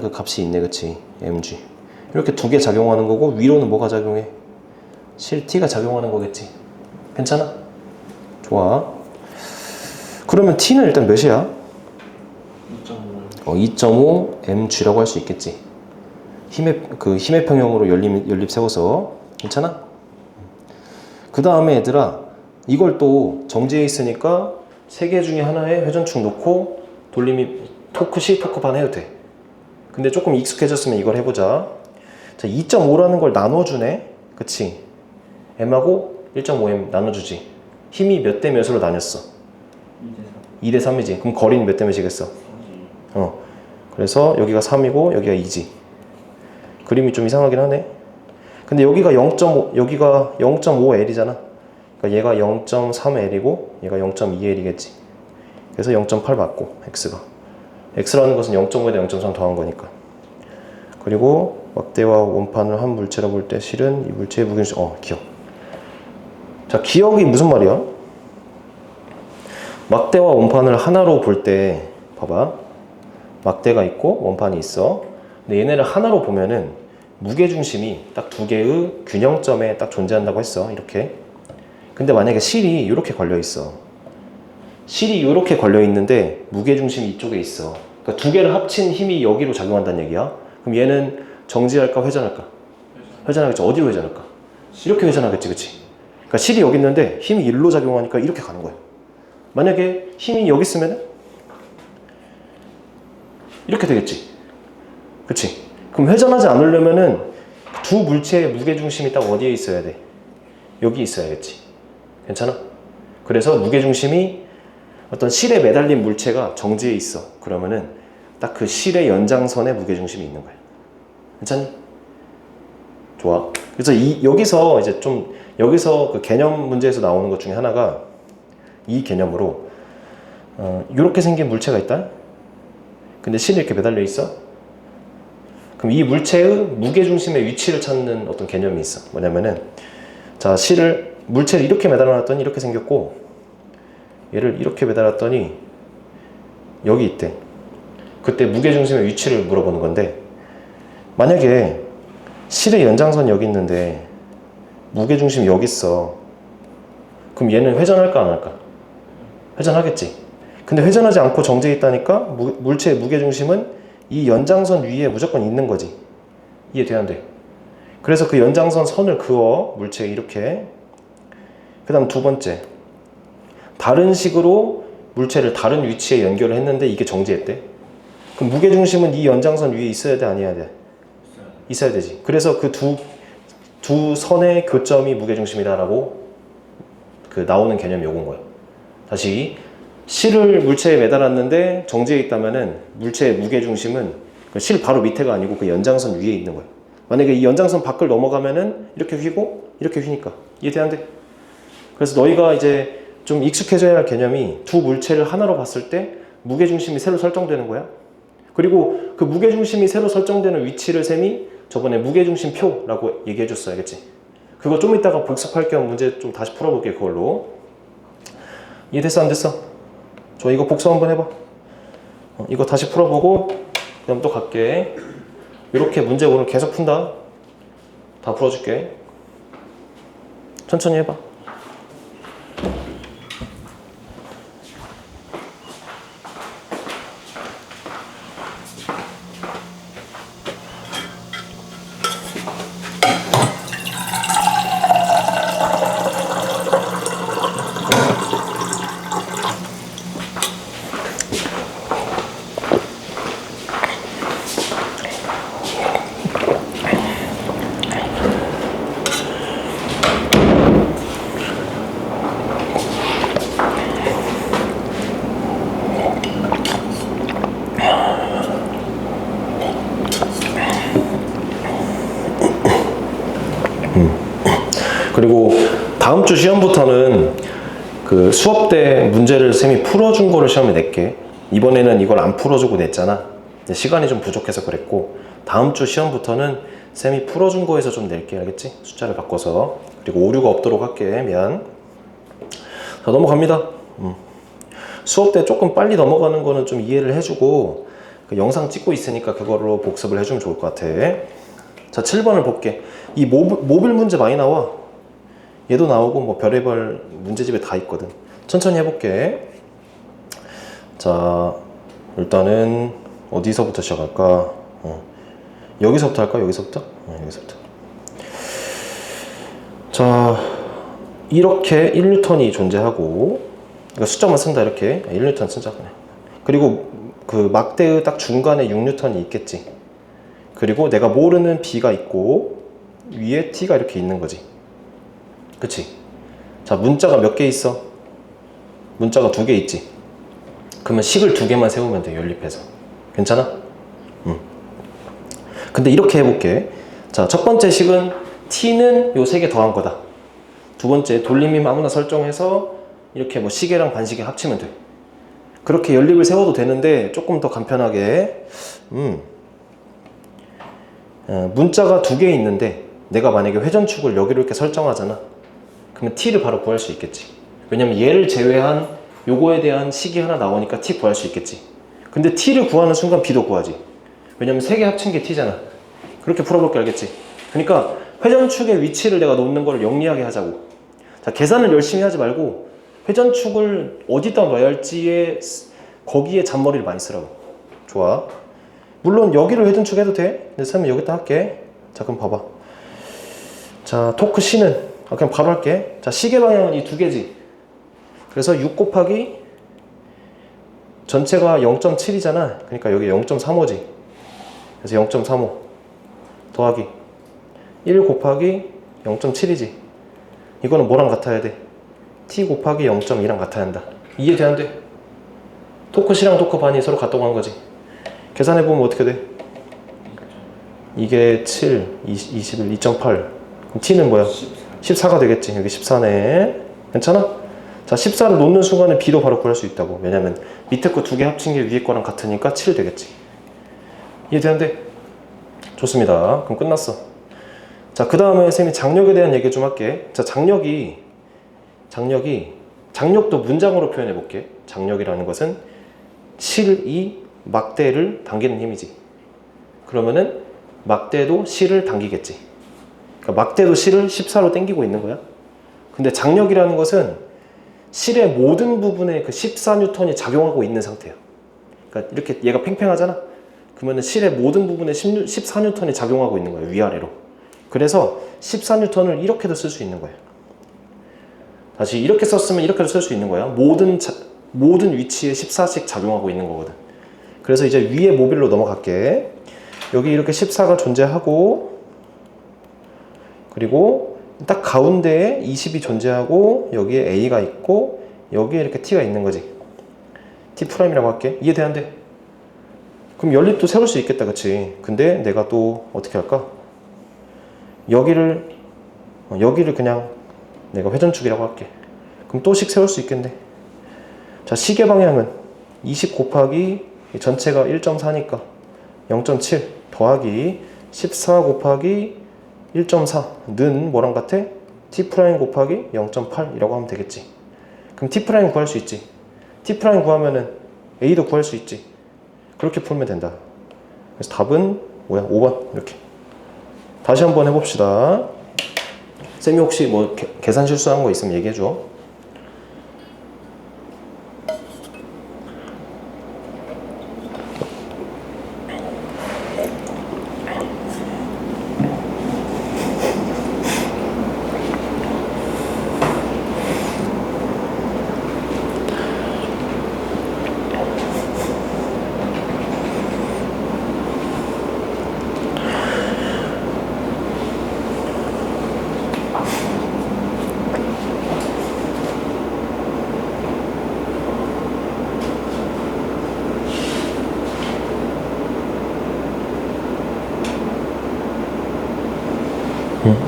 그 값이 있네. 그치? mg 이렇게 2개 작용하는 거고 위로는 뭐가 작용해? 실 t가 작용하는 거겠지. 괜찮아? 좋아. 그러면 t는 일단 몇이야? 2.5 mg라고 할 수 있겠지. 힘의 평형으로 연립 세워서. 괜찮아? 그 다음에 얘들아 이걸 또 정지해 있으니까 3개 중에 하나에 회전축 놓고 돌림이 토크시 토크반 해도 돼. 근데 조금 익숙해졌으면 이걸 해보자. 자, 2.5라는 걸 나눠주네. 그치? M하고 1.5M 나눠주지. 힘이 몇 대 몇으로 나뉘었어? 2대 3이지. 그럼 거리는 몇 대 몇이겠어? 그래서 여기가 3이고 여기가 2지. 그림이 좀 이상하긴 하네. 근데 여기가 0.5, 여기가 0.5L이잖아. 그러니까 얘가 0.3L이고 얘가 0.2L이겠지. 그래서 0.8 받고 x가. x라는 것은 0.5에다 0.3 더한 거니까. 그리고 막대와 원판을 한 물체로 볼 때 실은 이 물체의 무게중심, 기억. 자, 기억이 무슨 말이야? 막대와 원판을 하나로 볼 때, 봐봐. 막대가 있고 원판이 있어. 근데 얘네를 하나로 보면은 무게중심이 딱 두 개의 균형점에 딱 존재한다고 했어. 이렇게. 근데 만약에 실이 이렇게 걸려 있어. 실이 이렇게 걸려 있는데 무게중심이 이쪽에 있어. 그러니까 두 개를 합친 힘이 여기로 작용한다는 얘기야. 그럼 얘는 정지할까 회전할까? 회전하겠지. 어디로 회전할까? 이렇게 회전하겠지, 그치? 그러니까 실이 여기 있는데 힘이 일로 작용하니까 이렇게 가는 거야. 만약에 힘이 여기 있으면 이렇게 되겠지, 그치? 그럼 회전하지 않으려면은 두 물체의 무게중심이 딱 어디에 있어야 돼? 여기 있어야겠지. 괜찮아? 그래서 무게중심이 어떤 실에 매달린 물체가 정지해 있어. 그러면은 딱 그 실의 연장선에 무게중심이 있는 거야. 괜찮니? 좋아. 그래서 여기서 이제 좀 여기서 그 개념 문제에서 나오는 것 중에 하나가 이 개념으로 이렇게 생긴 물체가 있다. 근데 실이 이렇게 매달려 있어. 그럼 이 물체의 무게중심의 위치를 찾는 어떤 개념이 있어. 뭐냐면은 자, 물체를 이렇게 매달아 놨더니 이렇게 생겼고 얘를 이렇게 매달았더니 여기 있대. 그때 무게중심의 위치를 물어보는 건데 만약에 실의 연장선이 여기 있는데 무게중심이 여기 있어. 그럼 얘는 회전할까 안 할까? 회전하겠지. 근데 회전하지 않고 정지해 있다니까 물체의 무게중심은 이 연장선 위에 무조건 있는 거지. 이해돼야 안 돼? 그래서 그 연장선 선을 그어 물체에 이렇게. 그 다음 두 번째, 다른 식으로 물체를 다른 위치에 연결을 했는데 이게 정지했대. 그럼 무게중심은 이 연장선 위에 있어야 돼, 아니어야 돼? 있어야 되지. 그래서 그 두 선의 교점이 무게중심이다라고 그 나오는 개념이 요건 거야. 다시 실을 물체에 매달았는데 정지해 있다면은 물체의 무게중심은 그 실 바로 밑에가 아니고 그 연장선 위에 있는 거야. 만약에 이 연장선 밖을 넘어가면은 이렇게 휘고 이렇게 휘니까. 이해돼 안 돼? 그래서 너희가 이제 좀 익숙해져야 할 개념이 두 물체를 하나로 봤을 때 무게중심이 새로 설정되는 거야. 그리고 그 무게중심이 새로 설정되는 위치를 쌤이 저번에 무게중심표라고 얘기해줬어. 알겠지? 그거 좀 이따가 복습할 겸 문제 좀 다시 풀어볼게. 그걸로. 이해됐어 안 됐어? 저 이거 복습 한번 해봐. 이거 다시 풀어보고 그다음 또 갈게. 이렇게 문제 오늘 계속 푼다. 다 풀어줄게. 천천히 해봐. 그리고 다음 주 시험부터는 그 수업 때 문제를 쌤이 풀어준 거를 시험에 낼게. 이번에는 이걸 안 풀어주고 냈잖아. 시간이 좀 부족해서 그랬고 다음 주 시험부터는 쌤이 풀어준 거에서 좀 낼게. 알겠지? 숫자를 바꿔서. 그리고 오류가 없도록 할게. 미안. 자, 넘어갑니다. 수업 때 조금 빨리 넘어가는 거는 좀 이해를 해주고 그 영상 찍고 있으니까 그걸로 복습을 해주면 좋을 것 같아. 자, 7번을 볼게. 이 모듈 문제 많이 나와. 얘도 나오고 뭐 별의별 문제집에 다 있거든. 천천히 해볼게. 자, 일단은 어디서부터 시작할까? 여기서부터 할까? 여기서부터? 여기서부터. 자, 이렇게 1N이 존재하고 그러니까 숫자만 쓴다. 이렇게 1N 쓰자. 그리고 그 막대의 딱 중간에 6N이 있겠지. 그리고 내가 모르는 B가 있고 위에 T가 이렇게 있는 거지. 그치? 자, 문자가 몇 개 있어? 문자가 2개 있지. 그러면 식을 2개만 세우면 돼, 연립해서. 괜찮아? 근데 이렇게 해볼게. 자, 첫 번째 식은 t는 요 3개 더한 거다. 두 번째, 돌림임 아무나 설정해서 이렇게 뭐 시계랑 반시계 합치면 돼. 그렇게 연립을 세워도 되는데 조금 더 간편하게 문자가 2개 있는데 내가 만약에 회전축을 여기로 이렇게 설정하잖아. 그러면 t를 바로 구할 수 있겠지. 왜냐면 얘를 제외한 요거에 대한 식이 하나 나오니까 t 구할 수 있겠지. 근데 t를 구하는 순간 b도 구하지. 왜냐면 3개 합친 게 t잖아. 그렇게 풀어볼게. 알겠지? 그러니까 회전축의 위치를 내가 놓는 걸 영리하게 하자고. 자, 계산을 열심히 하지 말고 회전축을 어디다 놔야 할지에 거기에 잔머리를 많이 쓰라고. 좋아. 물론 여기를 회전축 해도 돼. 근데 쌤은 여기다 할게. 자, 그럼 봐봐. 자, 토크 C는 그냥 바로 할게. 자, 시계 방향은 이 2개지. 그래서 6 곱하기 전체가 0.7이잖아. 그러니까 여기 0.35지. 그래서 0.35 더하기 1 곱하기 0.7이지. 이거는 뭐랑 같아야 돼? t 곱하기 0.2랑 같아야 한다. 이해돼 안 돼? 토크 C랑 토크 반이 서로 같다고 한 거지. 계산해보면 어떻게 돼? 이게 7, 21, 2.8. 그럼 t는 뭐야? 14가 되겠지. 여기 14네. 괜찮아? 자, 14를 놓는 순간에 b도 바로 구할 수 있다고. 왜냐면 밑에 거 2개 합친 게 위에 거랑 같으니까 7 되겠지. 이해되는데? 좋습니다. 그럼 끝났어. 자, 그 다음에 쌤이 장력에 대한 얘기 좀 할게. 자, 장력도 문장으로 표현해 볼게. 장력이라는 것은 실이 막대를 당기는 힘이지. 그러면은 막대도 실을 당기겠지. 그러니까 막대도 실을 14로 당기고 있는 거야. 근데 장력이라는 것은 실의 모든 부분에 그 14N이 작용하고 있는 상태야. 그러니까 이렇게 얘가 팽팽하잖아. 그러면은 실의 모든 부분에 14N이 작용하고 있는 거야. 위아래로. 그래서 14N을 이렇게도 쓸 수 있는 거야. 다시 이렇게 썼으면 이렇게도 쓸 수 있는 거야. 모든 위치에 14씩 작용하고 있는 거거든. 그래서 이제 위에 모듈로 넘어갈게. 여기 이렇게 14가 존재하고, 그리고 딱 가운데에 20이 존재하고, 여기에 A가 있고, 여기에 이렇게 T가 있는 거지. T'이라고 할게. 이해돼 안 돼? 그럼 연립도 세울 수 있겠다, 그치? 근데 내가 또 어떻게 할까? 여기를 그냥 내가 회전축이라고 할게. 그럼 또 식 세울 수 있겠네. 자, 시계 방향은 20 곱하기 전체가 1.4니까 0.7 더하기 14 곱하기 1.4는 뭐랑 같아? t' 곱하기 0.8이라고 하면 되겠지. 그럼 t' 구할 수 있지. t' 구하면은 a도 구할 수 있지. 그렇게 풀면 된다. 그래서 답은 뭐야? 5번. 이렇게. 다시 한번 해봅시다. 쌤이 혹시 뭐 계산 실수한 거 있으면 얘기해줘.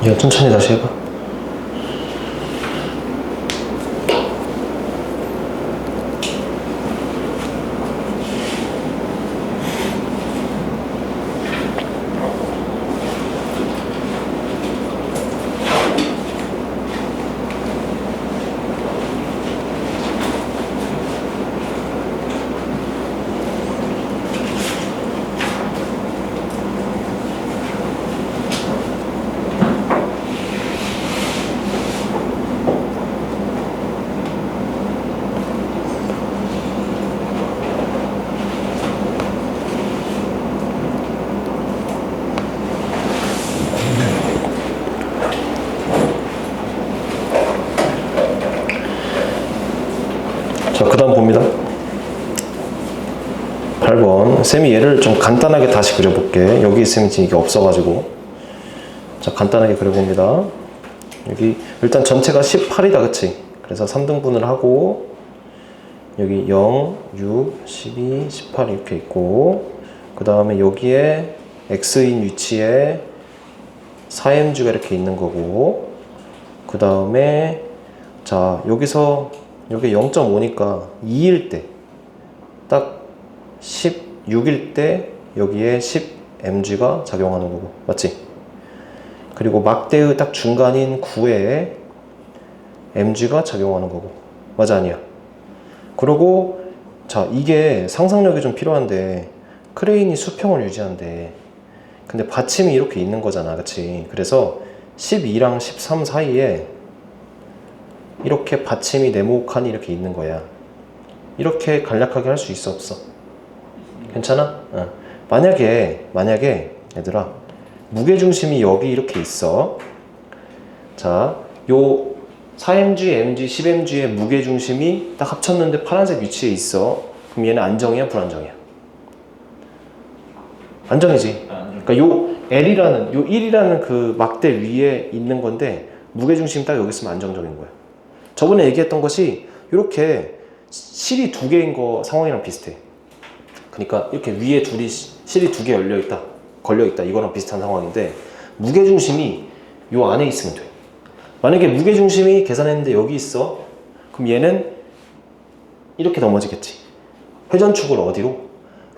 야, 천천히 다시 해봐. 자, 그 다음 봅니다. 8번. 쌤이 얘를 좀 간단하게 다시 그려볼게. 여기 있으면 지금 이게 없어가지고. 자, 간단하게 그려봅니다. 여기 일단 전체가 18이다, 그치? 그래서 3등분을 하고 여기 0, 6, 12, 18 이렇게 있고, 그 다음에 여기에 x인 위치에 4mg가 이렇게 있는 거고, 그 다음에 자 여기서 여기 0.5니까 2일 때 딱 16일 때 여기에 10mg가 작용하는 거고, 맞지? 그리고 막대의 딱 중간인 9에 mg가 작용하는 거고, 맞아 아니야? 그리고 자 이게 상상력이 좀 필요한데, 크레인이 수평을 유지한대. 근데 받침이 이렇게 있는 거잖아, 그치? 그래서 12랑 13 사이에 이렇게 받침이 네모칸이 이렇게 있는 거야. 이렇게 간략하게 할 수 있어 없어? 괜찮아? 만약에 얘들아 무게중심이 여기 이렇게 있어. 자, 요 4mg, mg, 10mg의 무게중심이 딱 합쳤는데 파란색 위치에 있어. 그럼 얘는 안정이야, 불안정이야? 안정이지. 그러니까 요 L이라는, 요 1이라는 그 막대 위에 있는 건데 무게중심이 딱 여기 있으면 안정적인 거야. 저번에 얘기했던 것이 이렇게 실이 두 개인 거 상황이랑 비슷해. 그러니까 이렇게 위에 실이 두 개 열려있다, 걸려있다, 이거랑 비슷한 상황인데, 무게중심이 요 안에 있으면 돼. 만약에 무게중심이 계산했는데 여기 있어. 그럼 얘는 이렇게 넘어지겠지. 회전축을 어디로?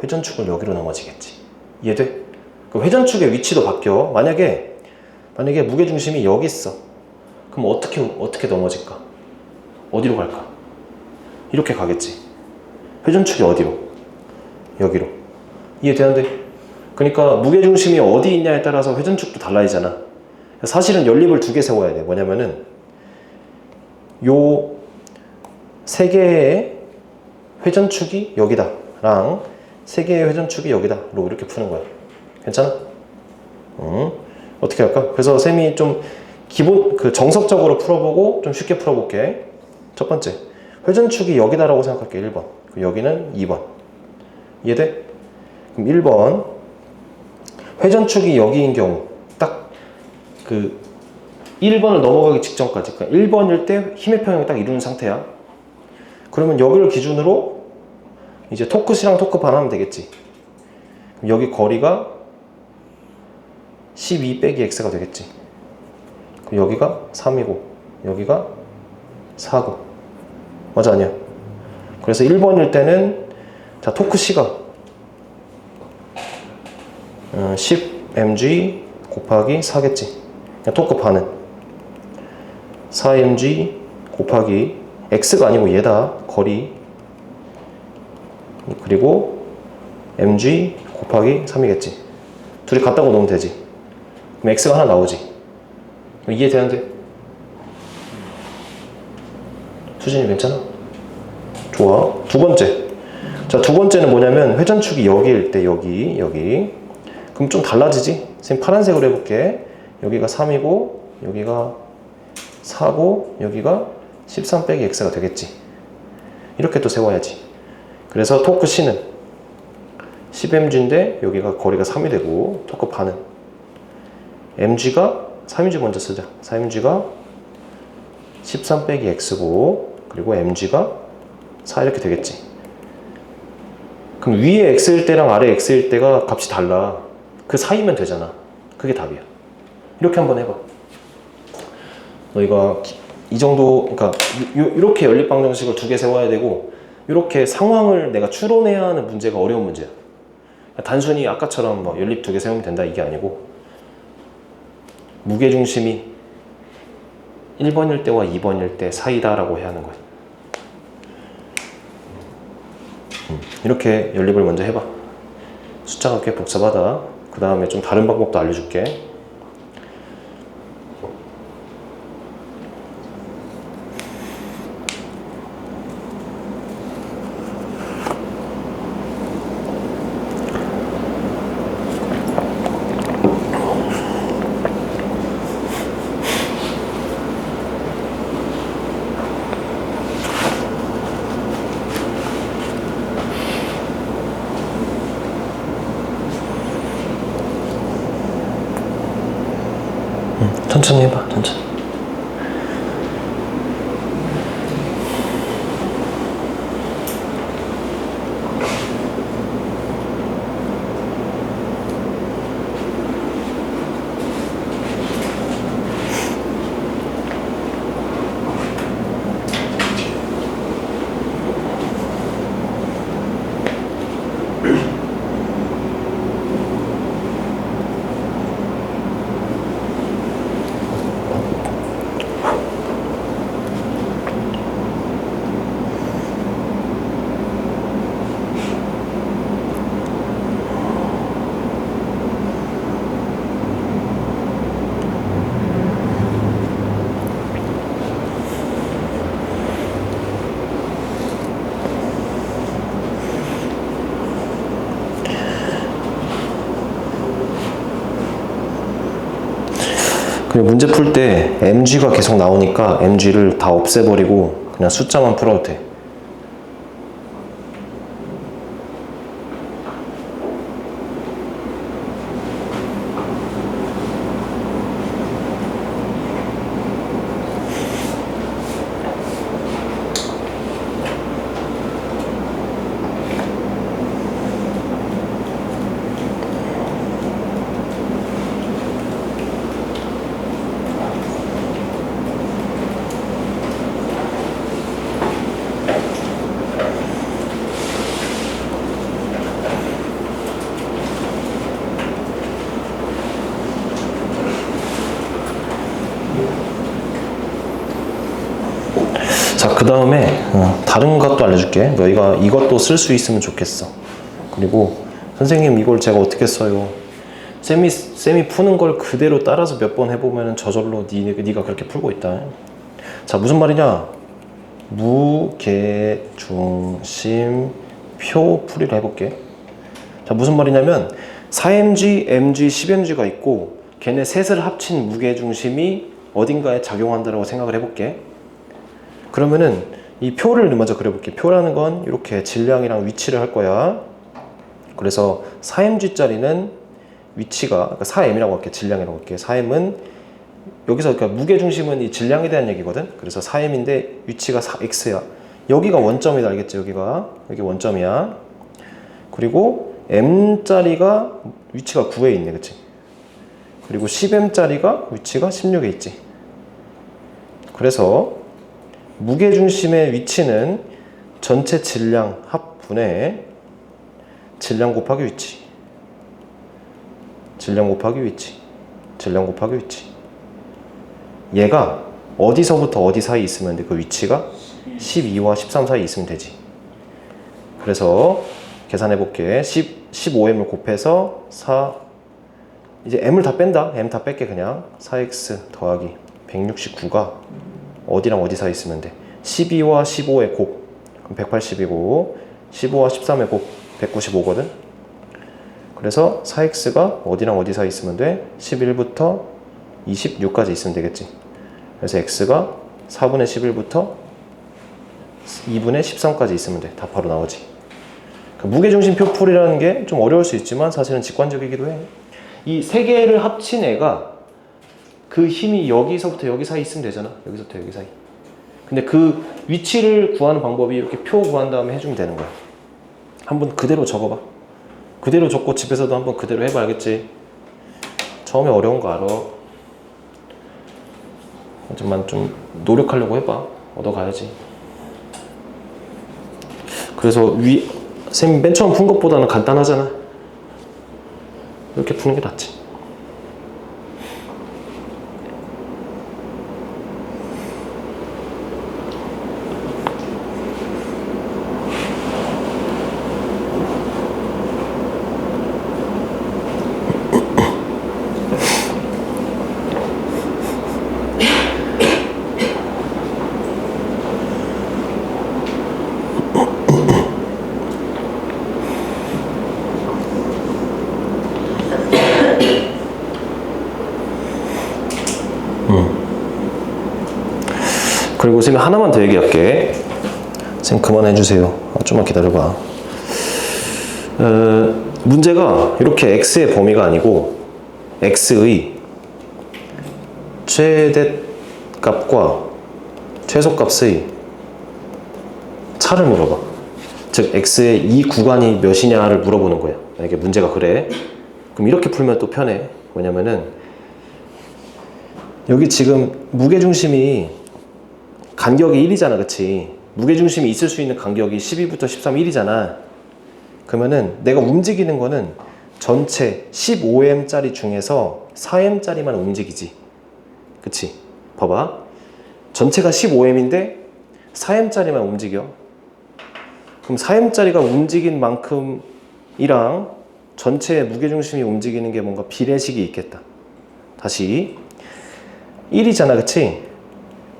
회전축을 여기로 넘어지겠지. 이해돼? 그 회전축의 위치도 바뀌어. 만약에 무게중심이 여기 있어. 그럼 어떻게 넘어질까? 어디로 갈까? 이렇게 가겠지. 회전축이 어디로? 여기로. 이해되는데? 그러니까 무게중심이 어디 있냐에 따라서 회전축도 달라지잖아. 사실은 연립을 두 개 세워야 돼. 뭐냐면은 요 세 개의 회전축이 여기다랑 세 개의 회전축이 여기다로 이렇게 푸는 거야. 괜찮아? 어떻게 할까? 그래서 쌤이 좀 기본 정석적으로 풀어보고 좀 쉽게 풀어볼게. 첫 번째, 회전축이 여기다라고 생각할게. 1번. 여기는 2번. 이해돼? 그럼 1번, 회전축이 여기인 경우 딱 1번을 넘어가기 직전까지, 그러니까 1번일 때 힘의 평형이 딱 이루는 상태야. 그러면 여기를 기준으로 이제 토크시랑 토크 반하면 되겠지. 그럼 여기 거리가 12 빼기 x가 되겠지. 그럼 여기가 3이고 여기가 4고, 맞아 아니야? 그래서 1번일 때는 자 토크시가 10mg 곱하기 4겠지. 토크 반은 4mg 곱하기 x가 아니고 얘다, 거리, 그리고 mg 곱하기 3이겠지. 둘이 같다고 놓으면 되지. 그럼 x가 하나 나오지. 이해되는데? 수진이 괜찮아? 좋아. 두 번째. 자, 두 번째는 뭐냐면 회전축이 여기일 때 여기. 그럼 좀 달라지지? 선생님 파란색으로 해볼게. 여기가 3이고 여기가 4고 여기가 13 빼기 x가 되겠지. 이렇게 또 세워야지. 그래서 토크 C는 10mg인데 여기가 거리가 3이 되고, 토크 반은 mg가 3mg 먼저 쓰자. 4mg가 13 빼기 x고, 그리고 mg가 4 이렇게 되겠지. 그럼 위에 x일 때랑 아래 x일 때가 값이 달라. 그 사이면 되잖아. 그게 답이야. 이렇게 한번 해봐. 너희가 이 정도, 그러니까 이렇게 연립방정식을 두 개 세워야 되고, 이렇게 상황을 내가 추론해야 하는 문제가 어려운 문제야. 단순히 아까처럼 뭐 연립 두 개 세우면 된다 이게 아니고, 무게중심이 1번일 때와 2번일 때 사이다라고 해야 하는 거야. 이렇게 연립을 먼저 해봐. 숫자가 꽤 복잡하다. 그 다음에 좀 다른 방법도 알려줄게. 천천히 해봐, 천천히. 그리고 문제 풀 때 mg가 계속 나오니까 mg를 다 없애버리고 그냥 숫자만 풀어도 돼. 자, 그 다음에 다른 것도 알려줄게. 너희가 이것도 쓸 수 있으면 좋겠어. 그리고 선생님 이걸 제가 어떻게 써요? 쌤이 푸는 걸 그대로 따라서 몇 번 해보면 저절로 네가 그렇게 풀고 있다. 자, 무슨 말이냐? 무게중심표 풀이를 해볼게. 자, 무슨 말이냐면 4mg, mg, 10mg가 있고 걔네 셋을 합친 무게중심이 어딘가에 작용한다고 생각을 해볼게. 그러면은 이 표를 먼저 그려볼게. 표라는 건 이렇게 질량이랑 위치를 할 거야. 그래서 4mg짜리는 위치가, 그러니까 4m이라고 할게. 질량이라고 할게. 4m은 여기서, 그러니까 무게중심은 이 질량에 대한 얘기거든. 그래서 4m인데 위치가 x야. 여기가 원점이다. 알겠지? 여기 원점이야. 그리고 m짜리가 위치가 9에 있네. 그치? 그리고 10m짜리가 위치가 16에 있지. 그래서 무게중심의 위치는 전체 질량 합분의 질량 곱하기 위치, 질량 곱하기 위치, 질량 곱하기 위치. 얘가 어디서부터 어디 사이 있으면 돼? 그 위치가 12와 13 사이 있으면 되지. 그래서 계산해 볼게. 15m을 곱해서 4, 이제 m을 다 뺀다. m 다 뺄게. 그냥 4x 더하기 169가 어디랑 어디 사이 있으면 돼? 12와 15의 곱, 그럼 180이고 15와 13의 곱 195거든. 그래서 4x가 어디랑 어디 사이 있으면 돼? 11부터 26까지 있으면 되겠지. 그래서 x가 4분의 11부터 2분의 13까지 있으면 돼. 다 바로 나오지. 그러니까 무게중심표 풀이라는 게 좀 어려울 수 있지만 사실은 직관적이기도 해. 이 세 개를 합친 애가 그 힘이 여기서부터 여기 사이 있으면 되잖아. 여기서부터 여기 사이. 근데 그 위치를 구하는 방법이 이렇게 표 구한 다음에 해주면 되는 거야. 한번 그대로 적어봐. 그대로 적고 집에서도 한번 그대로 해봐. 알겠지? 처음에 어려운 거 알아. 하지만 좀 노력하려고 해봐. 얻어가야지. 그래서 쌤이 맨 처음 푼 것보다는 간단하잖아. 이렇게 푸는 게 낫지. 그리고 쌤이 하나만 더 얘기할게. 쌤 그만해주세요. 좀만 기다려봐. 문제가 이렇게 x의 범위가 아니고 x의 최대값과 최소값의 차를 물어봐. 즉 x의 이 구간이 몇이냐를 물어보는 거야. 만약에 문제가 그래. 그럼 이렇게 풀면 또 편해. 뭐냐면은 여기 지금 무게중심이 간격이 1이잖아. 그치? 무게중심이 있을 수 있는 간격이 12부터 13, 1이잖아. 그러면은 내가 움직이는 거는 전체 15m짜리 중에서 4m짜리만 움직이지. 그치? 봐봐. 전체가 15m인데 4m짜리만 움직여. 그럼 4m짜리가 움직인 만큼이랑 전체 무게중심이 움직이는 게 뭔가 비례식이 있겠다. 다시 1이잖아. 그치?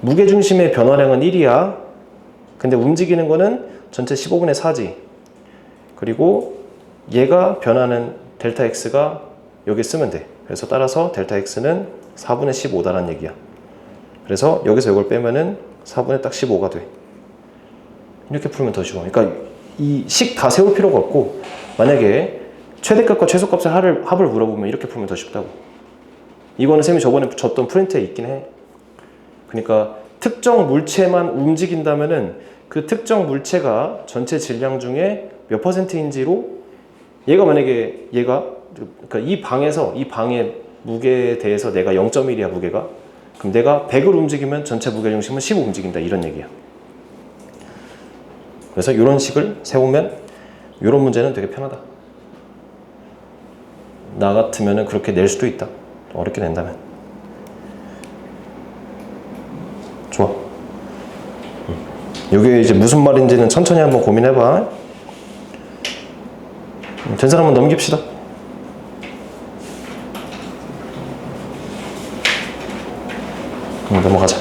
무게중심의 변화량은 1이야. 근데 움직이는 거는 전체 15분의 4지. 그리고 얘가 변하는 델타 x가 여기 쓰면 돼. 그래서 따라서 델타 x는 4분의 15다라는 얘기야. 그래서 여기서 이걸 빼면은 4분의 딱 15가 돼. 이렇게 풀면 더 쉬워. 그러니까 이 식 다 세울 필요가 없고, 만약에 최대값과 최소값의 합을 물어보면 이렇게 풀면 더 쉽다고. 이거는 쌤이 저번에 줬던 프린트에 있긴 해. 그러니까 특정 물체만 움직인다면은 그 특정 물체가 전체 질량 중에 몇 %인지로, 얘가 만약에 그러니까 이 방의 무게에 대해서 내가 0.1이야 무게가. 그럼 내가 100을 움직이면 전체 무게중심은 15 움직인다, 이런 얘기야. 그래서 이런 식을 세우면 이런 문제는 되게 편하다. 나 같으면 그렇게 낼 수도 있다, 어렵게 낸다면. 좋아. 이게 이제 무슨 말인지는 천천히 한번 고민해봐. 된 사람은 넘깁시다. 넘어가자.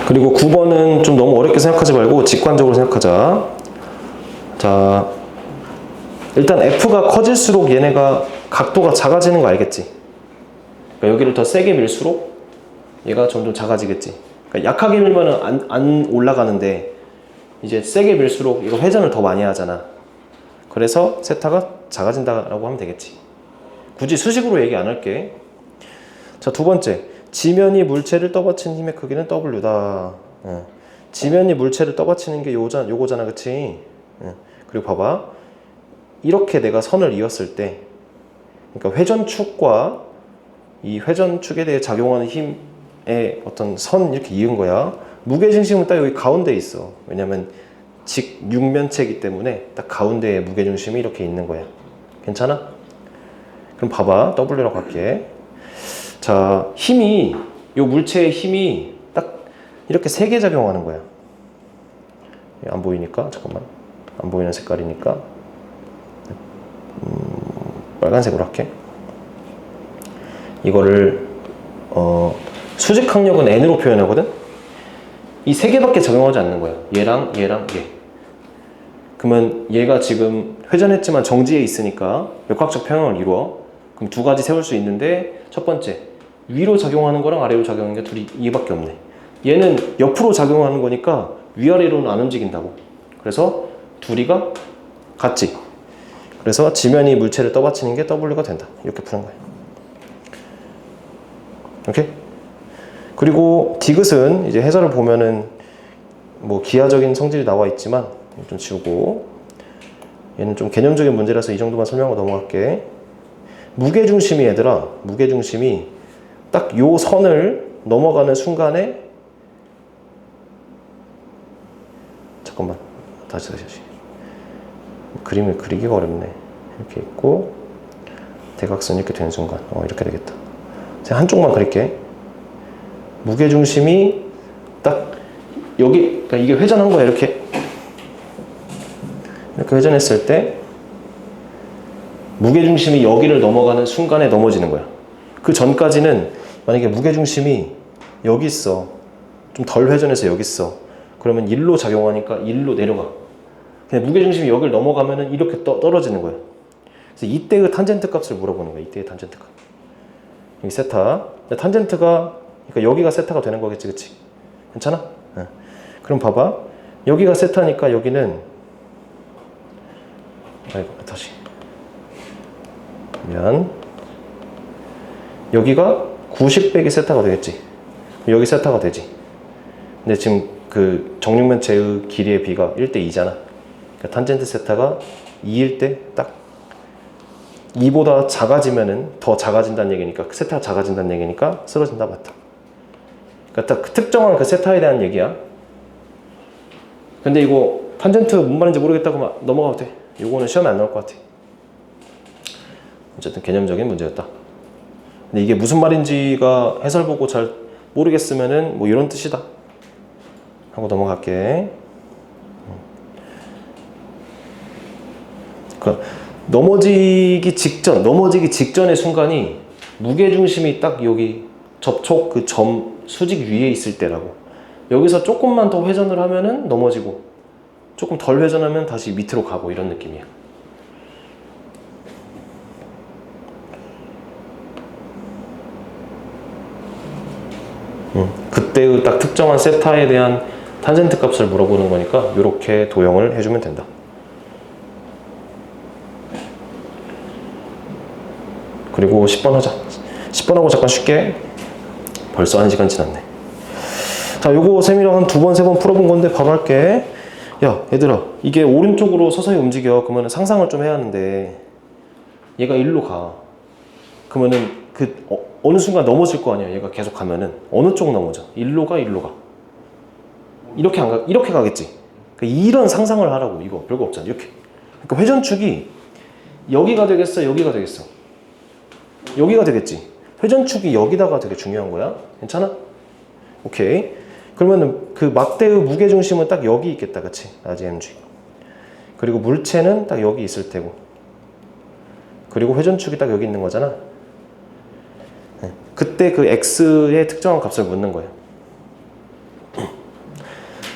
그리고 9번은 좀 너무 어렵게 생각하지 말고 직관적으로 생각하자. 자, 일단 F가 커질수록 얘네가 각도가 작아지는 거 알겠지? 그러니까 여기를 더 세게 밀수록 얘가 점점 작아지겠지. 그러니까 약하게 밀면은 안 올라가는데, 이제 세게 밀수록 이거 회전을 더 많이 하잖아. 그래서 세타가 작아진다라고 하면 되겠지. 굳이 수식으로 얘기 안 할게. 자, 두 번째, 지면이 물체를 떠받치는 힘의 크기는 W다. 지면이 물체를 떠받치는 게 요거잖아, 그치? 그리고 봐봐, 이렇게 내가 선을 이었을 때, 그러니까 회전축과 이 회전축에 대해 작용하는 힘의 어떤 선 이렇게 이은 거야. 무게중심은 딱 여기 가운데에 있어. 왜냐면 직육면체이기 때문에 딱 가운데에 무게중심이 이렇게 있는 거야. 괜찮아? 그럼 봐봐, W라고 할게. 자, 힘이, 요 물체의 힘이 딱 이렇게 세 개 작용하는 거야. 안 보이니까, 잠깐만. 안 보이는 색깔이니까. 빨간색으로 할게. 이거를, 수직 항력은 N으로 표현하거든? 이 세 개밖에 작용하지 않는 거야. 얘랑 얘. 그러면 얘가 지금 회전했지만 정지에 있으니까 역학적 평형을 이루어. 그럼 두 가지 세울 수 있는데, 첫 번째, 위로 작용하는 거랑 아래로 작용하는 게 둘이 이밖에 없네. 얘는 옆으로 작용하는 거니까 위아래로는 안 움직인다고. 그래서 둘이가 같지. 그래서 지면이 물체를 떠받치는 게 W가 된다. 이렇게 푸는 거야. 오케이? 그리고 디귿은 이제 해설을 보면은 뭐 기하적인 성질이 나와 있지만 좀 지우고, 얘는 좀 개념적인 문제라서 이 정도만 설명하고 넘어갈게. 무게중심이, 얘들아, 무게중심이 딱 요 선을 넘어가는 순간에, 잠깐만, 다시 그림을 그리기가 어렵네. 이렇게 있고 대각선 이렇게 되는 순간 이렇게 되겠다. 제가 한쪽만 그릴게. 무게중심이 딱 여기, 그러니까 이게 회전한 거야. 이렇게 회전했을 때 무게중심이 여기를 넘어가는 순간에 넘어지는 거야. 그 전까지는 만약에 무게중심이 여기 있어, 좀 덜 회전해서 여기 있어, 그러면 1로 작용하니까 1로 내려가. 그냥 무게중심이 여기를 넘어가면은 이렇게 떨어지는 거야. 그래서 이때의 탄젠트 값을 물어보는 거야. 이때의 탄젠트 값. 여기 세타. 탄젠트가, 그러니까 여기가 세타가 되는 거겠지, 그치? 괜찮아? 네. 그럼 봐봐, 여기가 세타니까 여기는, 다시. 그러면 여기가 90 빼기 세타가 되겠지. 여기 세타가 되지. 근데 지금 그 정육면체의 길이의 비가 1:2잖아. 그러니까 탄젠트 세타가 2일 때 딱 2보다 작아지면은 더 작아진다는 얘기니까, 세타가 작아진다는 얘기니까 쓰러진다, 맞다. 그러니까 딱 그 특정한 그 세타에 대한 얘기야. 근데 이거 탄젠트 뭔 말인지 모르겠다고 넘어가도 돼. 이거는 시험에 안 나올 것 같아. 어쨌든 개념적인 문제였다. 근데 이게 무슨 말인지가 해설 보고 잘 모르겠으면은 뭐 이런 뜻이다 하고 넘어갈게. 그러니까 넘어지기 직전의 순간이 무게중심이 딱 여기 접촉 그 점 수직 위에 있을 때라고. 여기서 조금만 더 회전을 하면은 넘어지고 조금 덜 회전하면 다시 밑으로 가고 이런 느낌이야. 그때의 딱 특정한 세타에 대한 탄젠트 값을 물어보는 거니까 이렇게 도형을 해주면 된다. 그리고 10번 하자. 10번하고 잠깐 쉽게. 벌써 1시간 지났네. 자, 요거 쌤이랑 한 2번, 3번 풀어본 건데 바로 할게. 야, 얘들아, 이게 오른쪽으로 서서히 움직여. 그러면 상상을 좀 해야 하는데 얘가 일로 가. 그러면은 어느 순간 넘어질 거 아니야. 얘가 계속 가면은 어느 쪽 넘어져? 일로 가, 일로 가. 이렇게 안 가, 이렇게 가겠지. 그러니까 이런 상상을 하라고. 이거 별거 없잖아. 이렇게. 그러니까 회전축이 여기가 되겠어, 여기가 되겠어. 여기가 되겠지. 회전축이 여기다가 되게 중요한 거야. 괜찮아? 오케이. 그러면은 그 막대의 무게중심은 딱 여기 있겠다. 그치? 라지 mg. 그리고 물체는 딱 여기 있을 테고. 그리고 회전축이 딱 여기 있는 거잖아. 네. 그때 그 x의 특정한 값을 묻는 거야.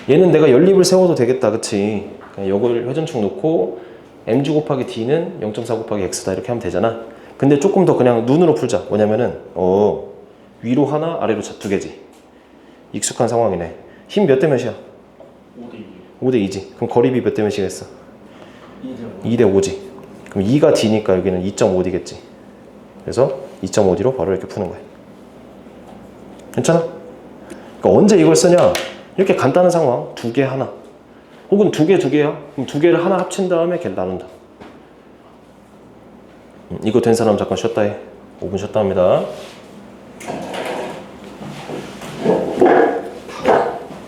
얘는 내가 연립을 세워도 되겠다. 그치? 그냥 이걸 회전축 놓고 mg 곱하기 d는 0.4 곱하기 x다. 이렇게 하면 되잖아. 근데 조금 더 그냥 눈으로 풀자. 뭐냐면은 위로 하나, 아래로 2개지. 익숙한 상황이네. 힘 몇 대 몇이야? 5대 2지. 그럼 거리비 몇 대 몇이겠어? 2대 5지. 그럼 2가 d니까 여기는 2.5d겠지. 그래서 2.5d로 바로 이렇게 푸는 거야. 괜찮아? 그러니까 언제 이걸 쓰냐? 이렇게 간단한 상황. 2개 하나. 혹은 2개 2개야. 그럼 2개를 하나 합친 다음에 걔를 나눈다. 이거 된 사람 잠깐 쉬었다 해. 5분 쉬었다 합니다.